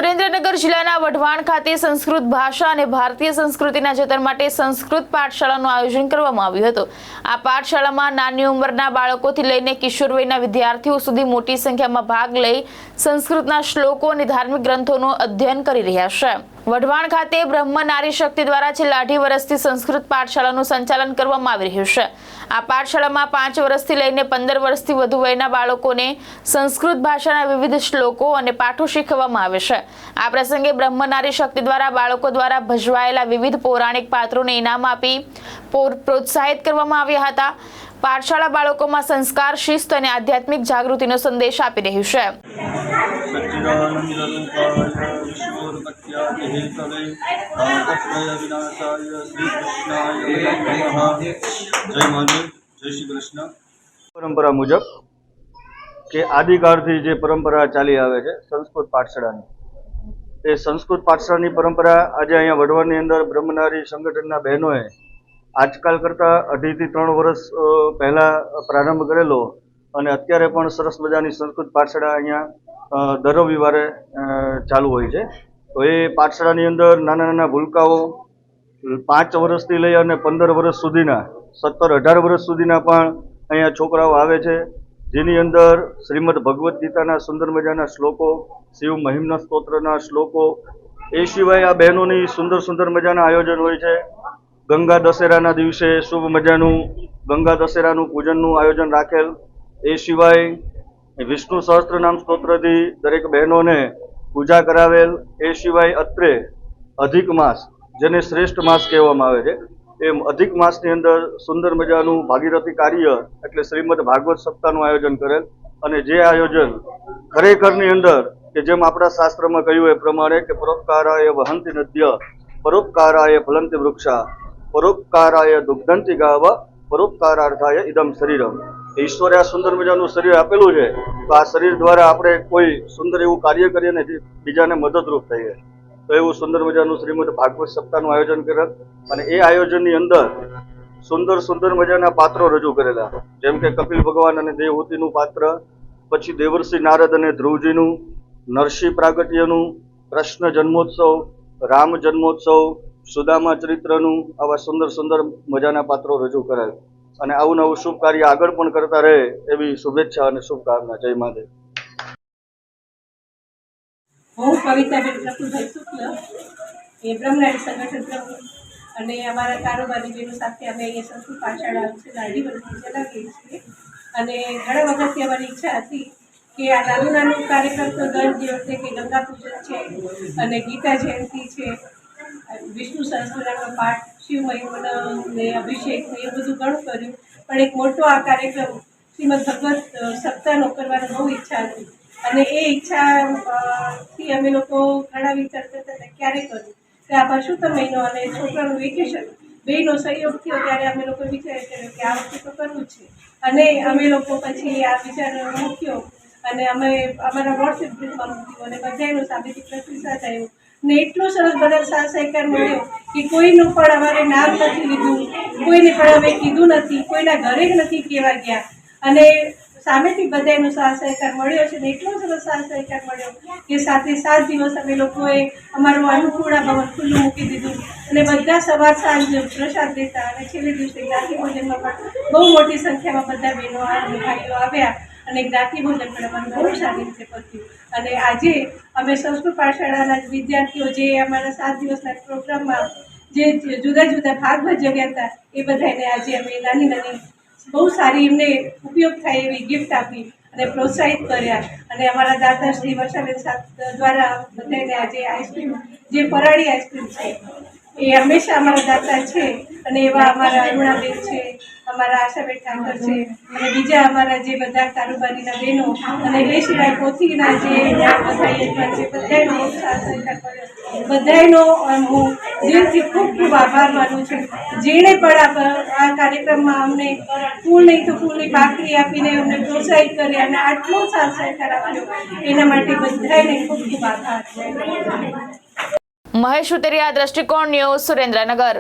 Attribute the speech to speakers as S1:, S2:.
S1: સુરેન્દ્રનગર જિલ્લાના વઢવાણ ખાતે સંસ્કૃત ભાષા અને ભારતીય સંસ્કૃતિના જતન માટે સંસ્કૃત પાઠશાળાનું આયોજન કરવામાં આવ્યું હતું। આ પાઠશાળામાં નાની ઉંમરના બાળકોથી લઈને કિશોર વયના વિદ્યાર્થીઓ સુધી મોટી સંખ્યામાં ભાગ લઈ સંસ્કૃતના શ્લોકો અને ધાર્મિક ગ્રંથોનું અધ્યયન કરી રહ્યા છે। વઢવાણ ખાતે બ્રહ્મ નારી શક્તિ દ્વારા છેલ્લા 2.5 વર્ષથી સંસ્કૃત પાઠશાળાનું સંચાલન કરવામાં આવી રહ્યું છે। આ પાઠશાળામાં 5 વર્ષથી લઈને 15 વર્ષથી વધુ વયના બાળકોને સંસ્કૃત ભાષાના વિવિધ શ્લોકો અને પાઠો શીખવવામાં આવે છે। આ પ્રસંગે બ્રહ્મ નારી શક્તિ દ્વારા બાળકો દ્વારા ભજવાયેલા વિવિધ પૌરાણિક પાત્રોને ઇનામ આપી પ્રોત્સાહિત કરવામાં આવ્યા હતા। પાઠશાળા બાળકોમાં સંસ્કાર, શિસ્ત અને આધ્યાત્મિક જાગૃતિનો સંદેશ આપી રહ્યું છે।
S2: પરંપરા મુજબ કે આદિકાળથી જે પરંપરા ચાલી આવે છે સંસ્કૃત પાઠશાળાની, એ સંસ્કૃત પાઠશાળાની પરંપરા આજે અહીંયા વઢવાણની અંદર બ્રહ્મનારી સંગઠનના બહેનોએ આજકાલ કરતાં 2.5 થી 3 વર્ષ પહેલાં પ્રારંભ કરેલો અને અત્યારે પણ સરસ મજાની સંસ્કૃત પાઠશાળા અહીંયા દર રવિવારે ચાલુ હોય છે। તો એ પાઠશાળાની અંદર નાના નાના ભૂલકાઓ 5 વર્ષથી લઈ અને 15 વર્ષ સુધીના 17-18 વર્ષ સુધીના પણ અહીંયા છોકરાઓ આવે છે, જેની અંદર શ્રીમદ ભગવદ્ ગીતાના સુંદર મજાના શ્લોકો, શિવ મહિમ્ન સ્તોત્રના શ્લોકો, એ સિવાય આ બહેનોની સુંદર સુંદર મજાના આયોજન હોય છે। ગંગા દશેરાના દિવસે શુભ મજાનું ગંગા દશેરાનું પૂજનનું આયોજન રાખેલ। એ સિવાય વિષ્ણુ સહસ્ત્રનામ સ્તોત્રથી દરેક બહેનોને પૂજા કરાવેલ। એ સિવાય અત્રે અધિક માસ, જેને શ્રેષ્ઠ માસ કહેવામાં આવે છે, એ અધિક માસની અંદર સુંદર મજાનું ભાગીરથી કાર્ય એટલે શ્રીમદ ભાગવત સપ્તાહનું આયોજન કરેલ। અને જે આયોજન ખરેખરની અંદર કે જેમ આપણા શાસ્ત્રમાં કહ્યું એ પ્રમાણે કે પરોપકારાય વહંતિ નદ્ય, પરોપકારાય ફલંતિ વૃક્ષા, પરોપકારાય દુગ્ધંતિ ગાવ, પરોપકારાર્થાય ઇદમ શરીરમ। ઈશ્વરે આ સુંદર મજાનું શરીર આપેલું છે, તો આ શરીર દ્વારા આપણે કોઈ સુંદર એવું કાર્ય કરીએ ને બીજાને મદદરૂપ થઈએ, તો એવું સુંદર મજાનું શ્રીમદ ભાગવત સપ્તાહનું આયોજન કરેલ। અને એ આયોજનની અંદર સુંદર સુંદર મજાના પાત્રો રજૂ કરેલા, જેમ કે કપિલ ભગવાન અને દેવહૂતિનું પાત્ર, પછી દેવર્ષિ નારદ અને ધ્રુવજીનું, નરસિંહ પ્રાગટ્યનું, કૃષ્ણ જન્મોત્સવ, રામ જન્મોત્સવ, સુદામા ચરિત્રનું, આવા સુંદર સુંદર મજાના પાત્રો રજૂ કરેલ। અને આવું નવું શુભ કાર્ય આગળ પણ કરતા રહે એવી શુભેચ્છા અને શુભકામના। જય મહાદેવ।
S3: હું કવિતાબેન પ્રફુલભાઈ શુક્લ, એ બ્રહ્મનારી સંગઠન પ્રમુખ અને અમારા કારોબારી બહેનો સાથે અમે અહીંયા સંસ્કૃત પાઠશાળા છેલ્લા 2.5 વર્ષથી ચલાવીએ છીએ। અને ઘણા વખતથી અમારી ઈચ્છા હતી કે આ નાનું નાનું કાર્યક્રમ તો દર દિવસે કે ગંગા પૂજન છે અને ગીતા જયંતિ છે, વિષ્ણુ સહસ્ત્રનામનો પાઠ, શિવ મહિમ્નને અભિષેક, એ બધું ઘણું કર્યું, પણ એક મોટો આ કાર્યક્રમ શ્રીમદ ભગવત સપ્તાહનો કરવાનો બહુ ઈચ્છા હતી। અને એ ઈચ્છાથી અમે લોકો ઘણા વિચાર કરતા હતા ક્યારે કરવું, કે આ પરસોત્તમ મહિનો અને છોકરાનું વેકેશન બેયનો સહયોગ થયો ત્યારે અમે લોકો વિચાર કર્યો કે આ વખતે તો કરવું છે। અને અમે લોકો પછી આ વિચાર મૂક્યો અને અમે અમારા વોટ્સએપ ગ્રુપમાં મૂક્યું અને બધાનો સામેથી પ્રતિસાદ આવ્યો ને એટલો સરસ બધા સાથ સહકાર મળ્યો કે કોઈનું પણ અમારે નામ નથી લીધું, કોઈને પણ અમે કીધું નથી, કોઈના ઘરે જ નથી કહેવા ગયા, અને સામેથી બધાનો સાથ સહકાર મળ્યો છે ને એટલો સરસ સાથ સહકાર મળ્યો કે 7 દિવસ અમે લોકોએ અમારું અન્નપૂર્ણા ભવન ખુલ્લું મૂકી દીધું અને બધા સવાર સાંજ પ્રસાદ દેતા અને છેલ્લે દિવસે જ્ઞાતિ ભોજનમાં પણ બહુ મોટી સંખ્યામાં બધા બહેનો અને ભાઈઓ આવ્યા અને જ્ઞાતિ ભોજન પણ અમારું બહુ સારી રીતે પત્યું। અને આજે અમે સંસ્કૃત પાઠશાળાના વિદ્યાર્થીઓ જે અમારા 7 દિવસના પ્રોગ્રામમાં જે જુદા જુદા ભાગ ભજવ્યા હતા, એ બધાને આજે અમે નાની નાની બહુ સારી એમને ઉપયોગ થાય એવી ગિફ્ટ આપી અને પ્રોત્સાહિત કર્યા। અને અમારા દાતા શ્રી વર્ષાબેન દ્વારા બધાને આજે આઈસ્ક્રીમ, જે ફરાળી આઈસ્ક્રીમ છે એ હંમેશા અમારા દાતા છે, અને એવા અમારા અરુણાબેન છે, અમારા આશાબેન ઠાકર છે અને બીજા અમારા જે બધા કારોબારીના બહેનો અને એ સિવાય પોથીના જે બધા યજમાન છે, બધાનો બહુ સાથ સહકાર કર્યો। બધાનો હું દિલથી ખૂબ ખૂબ આભાર માનું છું, જેણે પણ આ કાર્યક્રમમાં અમને ફૂલ નહીં તો ફૂલની પાકડી આપીને અમને પ્રોત્સાહિત કર્યા અને આટલો સાથ સહકાર આપ્યો, એના માટે બધાને ખૂબ ખૂબ આભાર।
S1: મહેશ ઉતરિયા, દ્રષ્ટિકોણ ન્યૂઝ, સુરેન્દ્રનગર।